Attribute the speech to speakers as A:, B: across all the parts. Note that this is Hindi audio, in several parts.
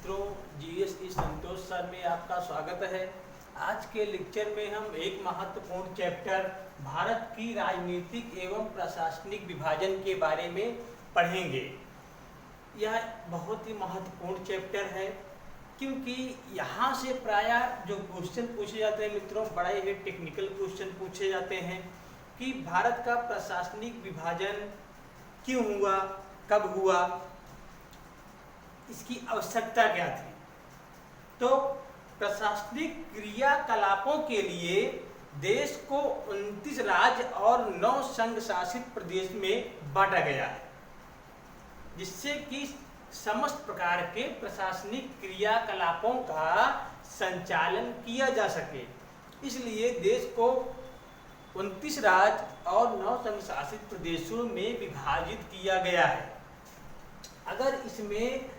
A: मित्रों, जीएसटी संतोष सर में आपका स्वागत है। आज के लेक्चर में हम एक महत्वपूर्ण चैप्टर भारत की राजनीतिक एवं प्रशासनिक विभाजन के बारे में पढ़ेंगे। यह बहुत ही महत्वपूर्ण चैप्टर है क्योंकि यहाँ से प्रायः जो क्वेश्चन पूछे जाते हैं मित्रों, बड़े ही टेक्निकल क्वेश्चन पूछे जाते हैं कि भारत का प्रशासनिक विभाजन क्यों हुआ, कब हुआ, इसकी आवश्यकता क्या थी। तो प्रशासनिक क्रियाकलापों के लिए देश को 29 राज्य और 9 संघ शासित प्रदेश में बांटा गया है, जिससे कि समस्त प्रकार के प्रशासनिक क्रियाकलापों का संचालन किया जा सके। इसलिए देश को 29 राज्य और 9 संघ शासित प्रदेशों में विभाजित किया गया है। अगर इसमें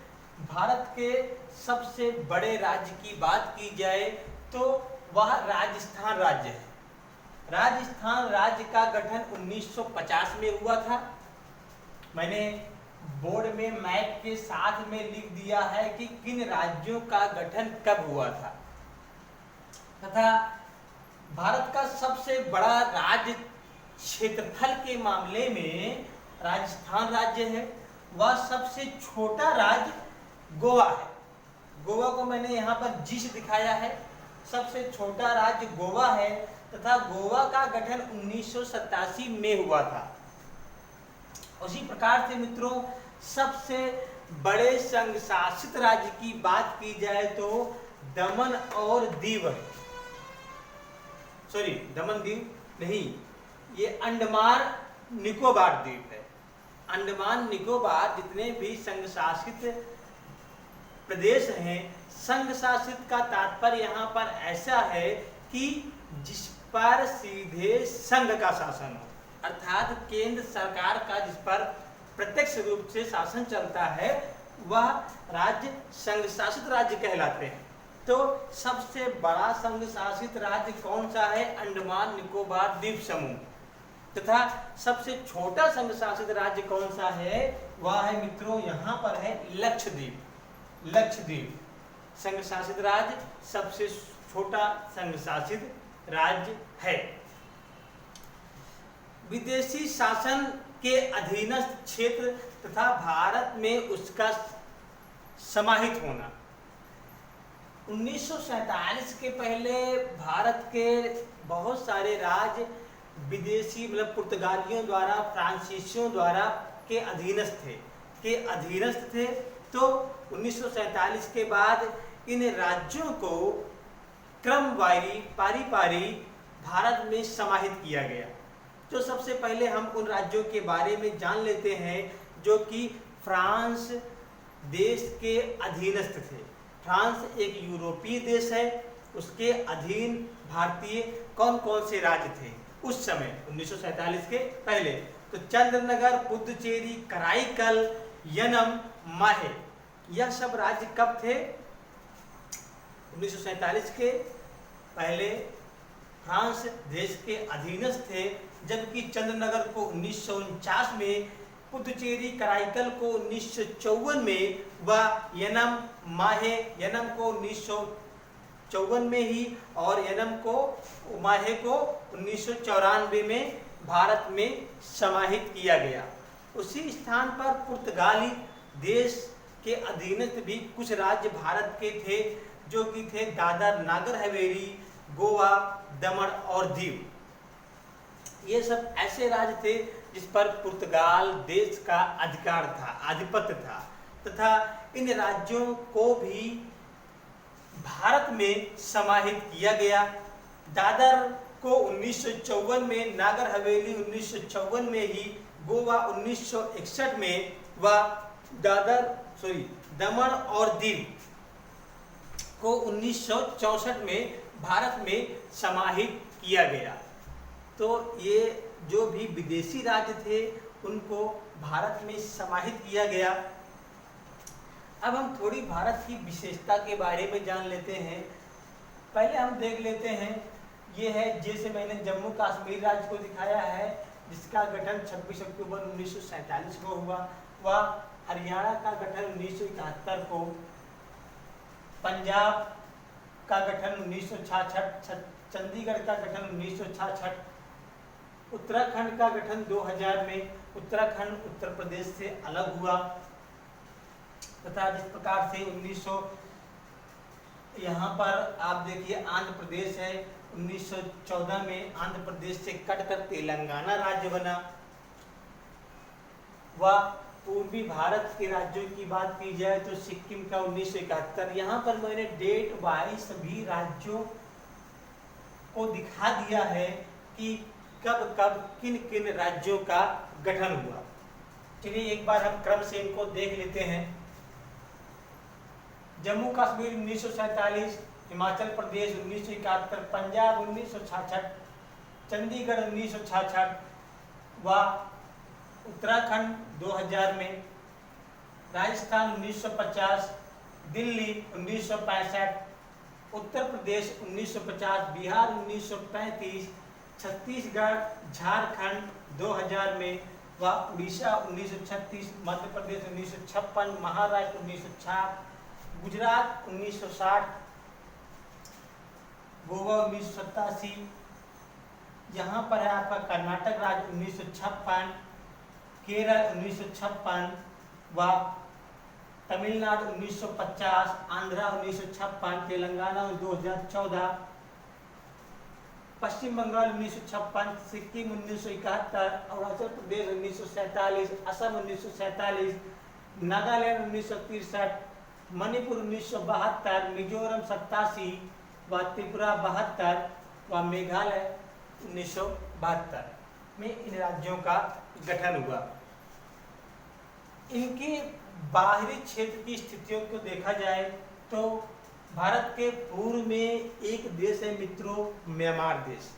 A: भारत के सबसे बड़े राज्य की बात की जाए तो वह राजस्थान राज्य है। राजस्थान राज्य का गठन 1950 में हुआ था। मैंने बोर्ड में मैप के साथ में लिख दिया है कि किन राज्यों का गठन कब हुआ था। तथा भारत का सबसे बड़ा राज्य क्षेत्रफल के मामले में राजस्थान राज्य है। वह सबसे छोटा राज्य गोवा है। गोवा को मैंने यहाँ पर जी से दिखाया है। सबसे छोटा राज्य गोवा है तथा गोवा का गठन 1987 में हुआ था। उसी प्रकार से मित्रों, सबसे बड़े संघ शासित राज्य की बात की जाए तो दमन और दीव है। सॉरी, दमन दीव नहीं, ये अंडमान निकोबार द्वीप है। अंडमान निकोबार जितने भी संघ शासित प्रदेश हैं, संघ शासित का तात्पर्य यहाँ पर ऐसा है कि जिस पर सीधे संघ का शासन हो, अर्थात केंद्र सरकार का जिस पर प्रत्यक्ष रूप से शासन चलता है, वह राज्य संघ शासित राज्य कहलाते हैं। तो सबसे बड़ा संघ शासित राज्य कौन सा है? अंडमान निकोबार द्वीप समूह। तथा सबसे छोटा संघ शासित राज्य कौन सा है? वह है मित्रों, यहाँ पर है लक्षद्वीप। लक्षद्वीप संघ शासित राज्य सबसे छोटा संघ शासित राज्य है। विदेशी शासन के अधीनस्थ क्षेत्र तथा भारत में उसका समाहित होना। 1947 के पहले भारत के बहुत सारे राज्य विदेशी मतलब पुर्तगालियों द्वारा, फ्रांसीसियों द्वारा के अधीनस्थ थे। तो 1947 के बाद इन राज्यों को क्रमवारी पारी भारत में समाहित किया गया। तो सबसे पहले हम उन राज्यों के बारे में जान लेते हैं जो कि फ्रांस देश के अधीनस्थ थे। फ्रांस एक यूरोपीय देश है, उसके अधीन भारतीय कौन कौन से राज्य थे उस समय 1947 के पहले? तो चंद्रनगर, पुदुचेरी, कराईकल, यनम, माहे, यह सब राज्य कब थे? 1947 के पहले फ्रांस देश के अधीनस्थ थे, जबकि चंद्रनगर को 1949 में, पुदुचेरी कराईकल को 1954 में व यनम माहे, यनम को 1954 में ही और यनम को माहे को 1994 में भारत में समाहित किया गया। उसी स्थान पर पुर्तगाली देश के अधीनस्थ भी कुछ राज्य भारत के थे जो कि थे दादर नागर हवेली, गोवा, दमन और दीव। ये सब ऐसे राज्य थे जिस पर पुर्तगाल देश का अधिकार था, आधिपत्य था। तथा इन राज्यों को भी भारत में समाहित किया गया। दादर को 1954 में, नागर हवेली 1954 में ही, गोवा 1961 में व दमन और दीव को 1964 में भारत में समाहित किया गया। तो ये जो भी विदेशी राज्य थे उनको भारत में समाहित किया गया। अब हम थोड़ी भारत की विशेषता के बारे में जान लेते हैं। पहले हम देख लेते हैं, ये है जैसे मैंने जम्मू कश्मीर राज्य को दिखाया है, जिसका गठन 26 अक्टूबर 1947 को हुआ। वह हरियाणा का गठन 1971 को पंजाब का गठन 1966, चंडीगढ़ का गठन 1966, उत्तराखंड का गठन 2000 में, उत्तराखंड उत्तर प्रदेश से अलग हुआ। तथा जिस प्रकार से 1900 यहाँ पर आप देखिए आंध्र प्रदेश है, 1914 में आंध्र प्रदेश से कटकर तेलंगाना राज्य बना। व पूर्वी भारत के राज्यों की बात की जाए तो सिक्किम का 1971। यहाँ पर मैंने डेट वाइज सभी राज्यों को दिखा दिया है कि कब कब किन किन राज्यों का गठन हुआ। चलिए एक बार हम क्रम से इनको देख लेते हैं। जम्मू कश्मीर 1947, हिमाचल प्रदेश 1971, पंजाब 1966, चंडीगढ़ 1966 व उत्तराखंड 2000 में, राजस्थान 1950, दिल्ली 1965, उत्तर प्रदेश 1950, बिहार 1935, छत्तीसगढ़ झारखंड 2000 में व उड़ीसा 1936, मध्य प्रदेश 1956, महाराष्ट्र 1960, गुजरात 1960, गोवा 1987, यहाँ पर है आपका कर्नाटक राज्य 1956, केरल 1956 व तमिलनाडु 1950, आंध्रा 1956, तेलंगाना 2014, पश्चिम बंगाल 1956, सिक्किम 1971, अरुणाचल प्रदेश 1947, असम 1947, नागालैंड 1963, मणिपुर 1972, मिजोरम 87 व त्रिपुरा 72 व मेघालय 1972 में इन राज्यों का गठन हुआ। इनके बाहरी क्षेत्र की स्थितियों को देखा जाए तो भारत के पूर्व में एक देश है मित्रों, म्यांमार देश।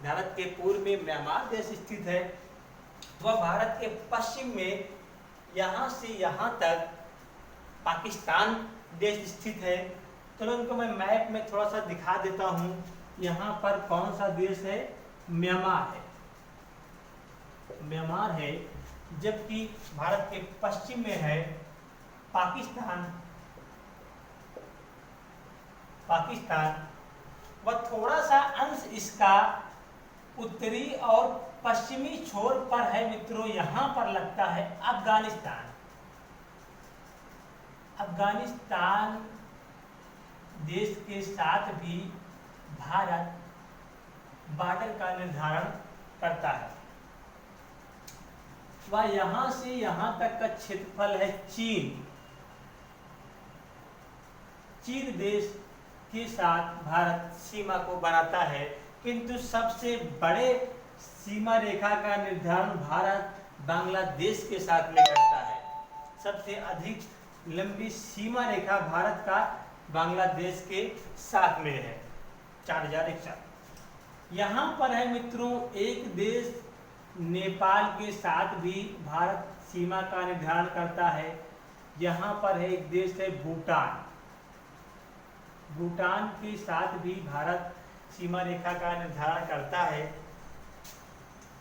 A: भारत के पूर्व में म्यांमार देश स्थित है। वह भारत के पश्चिम में यहाँ से यहाँ तक पाकिस्तान देश स्थित है। चलो इनको मैं मैप में थोड़ा सा दिखा देता हूँ। यहाँ पर कौन सा देश है? म्यांमार है, म्यांमार है। जबकि भारत के पश्चिम में है पाकिस्तान, व थोड़ा सा अंश इसका उत्तरी और पश्चिमी छोर पर है मित्रों। यहाँ पर लगता है अफगानिस्तान। अफगानिस्तान देश के साथ भी भारत बॉर्डर का निर्धारण करता है। वह यहाँ से यहाँ तक का क्षेत्रफल है चीन। चीन देश के साथ भारत सीमा को बनाता है, किंतु सबसे बड़े सीमा रेखा का निर्धारण भारत बांग्लादेश के साथ में करता है। सबसे अधिक लंबी सीमा रेखा भारत का बांग्लादेश के साथ में है, 4061। यहाँ पर है मित्रों एक देश नेपाल के साथ भी भारत सीमा का निर्धारण करता है। यहाँ पर है एक देश है भूटान। भूटान के साथ भी भारत सीमा रेखा का निर्धारण करता है।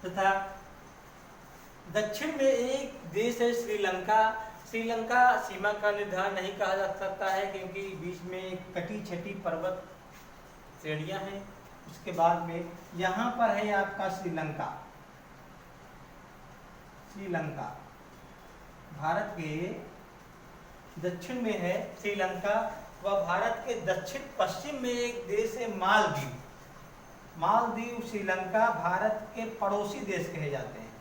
A: तथा दक्षिण में एक देश है श्रीलंका। श्रीलंका सीमा का निर्धारण नहीं कहा जा सकता है, क्योंकि बीच में कटी छटी पर्वत श्रेणियां हैं। उसके बाद में यहाँ पर है आपका श्रीलंका। श्रीलंका भारत के दक्षिण में है श्रीलंका, व भारत के दक्षिण पश्चिम में एक देश है मालदीव। मालदीव श्रीलंका भारत के पड़ोसी देश कहे जाते हैं।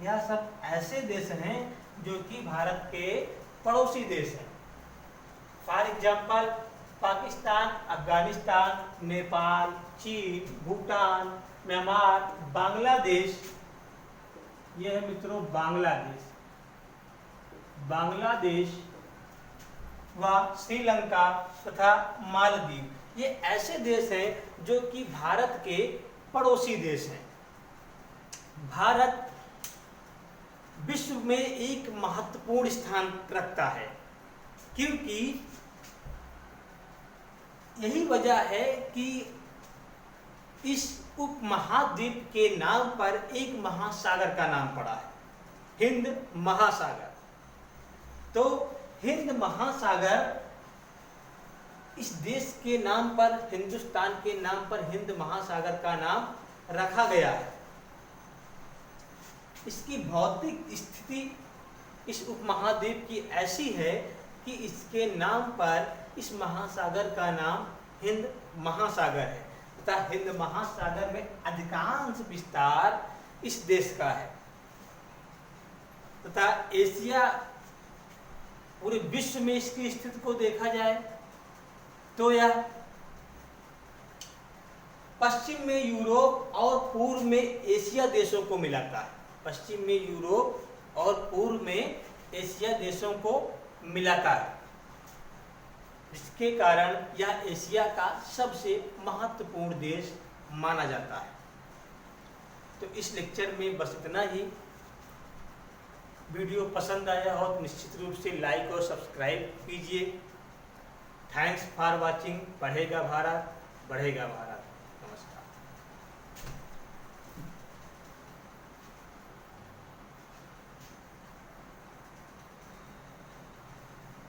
A: यह सब ऐसे देश हैं जो कि भारत के पड़ोसी देश हैं। फॉर एग्जाम्पल पाकिस्तान, अफगानिस्तान, नेपाल, चीन, भूटान, म्यांमार, बांग्लादेश। यह है मित्रों बांग्लादेश। बांग्लादेश व श्रीलंका तथा मालदीव ये ऐसे देश हैं जो कि भारत के पड़ोसी देश हैं। भारत विश्व में एक महत्वपूर्ण स्थान रखता है, क्योंकि यही वजह है कि इस उपमहाद्वीप के नाम पर एक महासागर का नाम पड़ा है, हिंद महासागर। तो हिंद महासागर इस देश के नाम पर, हिंदुस्तान के नाम पर हिंद महासागर का नाम रखा गया है। इसकी भौतिक स्थिति इस उपमहाद्वीप की ऐसी है कि इसके नाम पर इस महासागर का नाम हिंद महासागर है तथा हिंद महासागर में अधिकांश विस्तार इस देश का है तथा एशिया, पूरे विश्व में इसकी स्थिति को देखा जाए तो यह पश्चिम में यूरोप और पूर्व में एशिया देशों को मिलाता है। पश्चिम में यूरोप और पूर्व में एशिया देशों को मिलाता है, जिसके कारण यह एशिया का सबसे महत्वपूर्ण देश माना जाता है। तो इस लेक्चर में बस इतना ही। वीडियो पसंद आया हो तो निश्चित रूप से लाइक और सब्सक्राइब कीजिए। Thanks for watching. पढ़ेगा भारत, बढ़ेगा भारत।